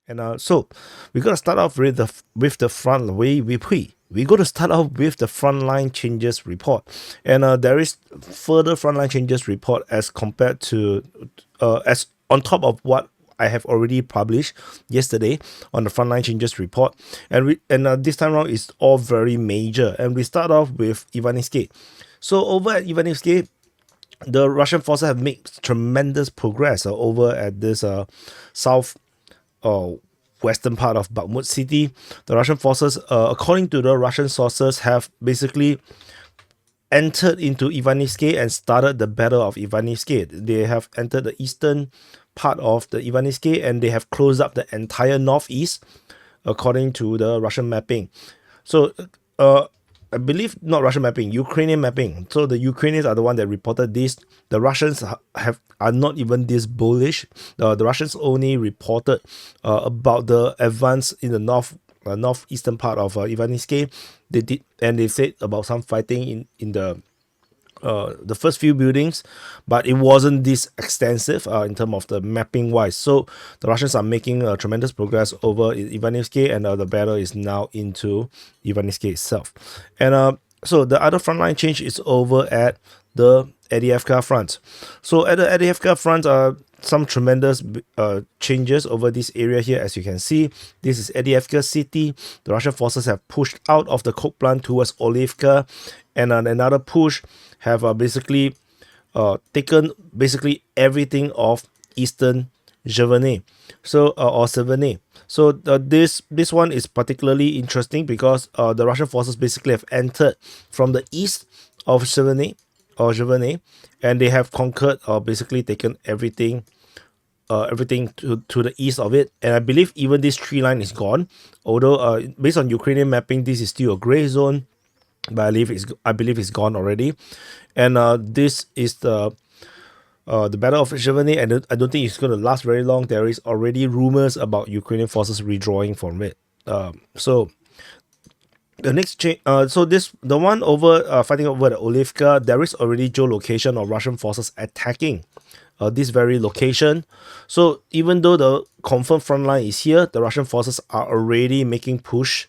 And so we're gonna start off with the front way we're going to start off with the frontline changes report, and there is further frontline changes report as compared to as on top of what I have already published yesterday on the frontline changes report, and this time around is all very major, and we start off with Ivanivske. So over at Ivanivske, the Russian forces have made tremendous progress over at this south western part of Bakhmut city. The Russian forces, according to the Russian sources, have basically entered into Ivanivske and started the Battle of Ivanivske. They have entered the eastern part of the Ivanivske and they have closed up the entire northeast, according to the Russian mapping. So, I believe not Russian mapping, Ukrainian mapping. So the Ukrainians are the one that reported this. The Russians are not even this bullish. The Russians only reported about the advance in the northeastern part of Ivanivske. They said about some fighting in the first few buildings, but it wasn't this extensive in terms of the mapping wise. So the Russians are making tremendous progress over Ivanivske, and the battle is now into Ivanivske itself. And so the other frontline change is over at the Ivanivske front. So at the Ivanivske front, some tremendous changes over this area here. As you can see, this is Ivanivske city. The Russian forces have pushed out of the coke plant towards Olivka, and another push have basically taken basically everything of eastern Sjeverne, so or Sjeverne. So this one is particularly interesting because the Russian forces basically have entered from the east of Sjeverne, and they have conquered or basically taken everything to the east of it. And I believe even this tree line is gone, although based on Ukrainian mapping, this is still a gray zone, but I believe it's gone already. And this is the Battle of Sjeverne, and I don't think it's going to last very long. There is already rumors about Ukrainian forces withdrawing from it. So the next change, the one over fighting over the Olivka, there is already geolocation of Russian forces attacking this very location. So even though the confirmed front line is here, the Russian forces are already making push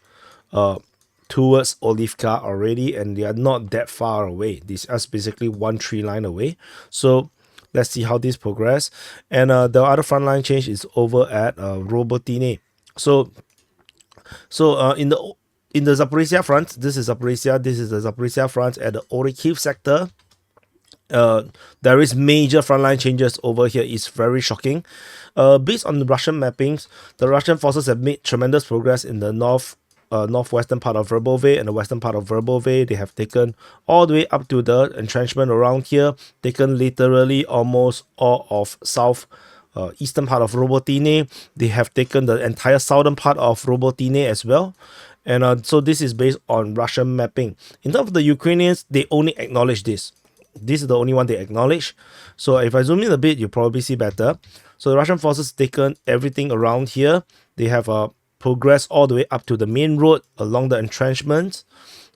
towards Olivka already, and they are not that far away. This is basically one tree line away. So let's see how this progress. And the other front line change is over at Robotine. So in the Zaporizhia front, this is the Zaporizhia front at the Orikhiv sector. There is major frontline changes over here. It's very shocking. Based on the Russian mappings, the Russian forces have made tremendous progress in the northwestern part of Verbove and the western part of Verbove. They have taken all the way up to the entrenchment around here, taken literally almost all of eastern part of Robotine. They have taken the entire southern part of Robotine as well. And so this is based on Russian mapping. In terms of the Ukrainians, they only acknowledge this. This is the only one they acknowledge. So if I zoom in a bit, you probably see better. So the Russian forces taken everything around here. They have progressed all the way up to the main road along the entrenchment,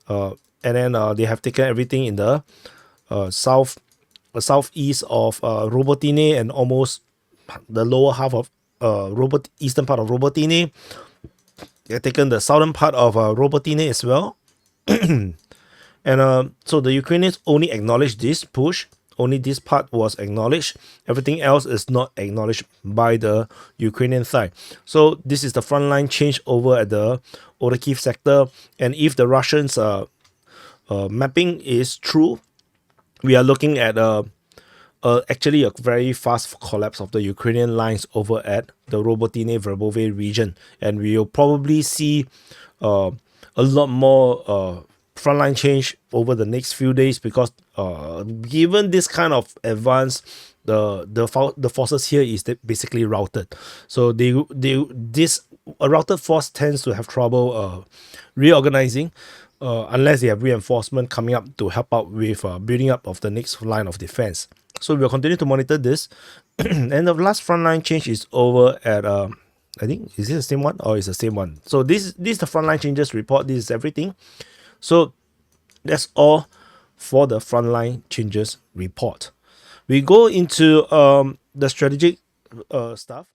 and then they have taken everything in the southeast of Robotine and almost the lower half of eastern part of Robotine. They have taken the southern part of Robotine as well. And so the Ukrainians only acknowledge this push. Only this part was acknowledged. Everything else is not acknowledged by the Ukrainian side. So this is the frontline change over at the Orikhiv sector. And if the Russians' mapping is true, we are looking at actually a very fast collapse of the Ukrainian lines over at the Robotine-Verbove region. And we will probably see a lot more frontline change over the next few days, because given this kind of advance, the forces here is basically routed. So this routed force tends to have trouble reorganizing unless they have reinforcement coming up to help out with building up of the next line of defense. So we'll continue to monitor this. And the last frontline change is over at I think, is this the same one or is the same one? So this is the frontline changes report. This is everything. So that's all for the frontline changes report. We go into the strategic stuff.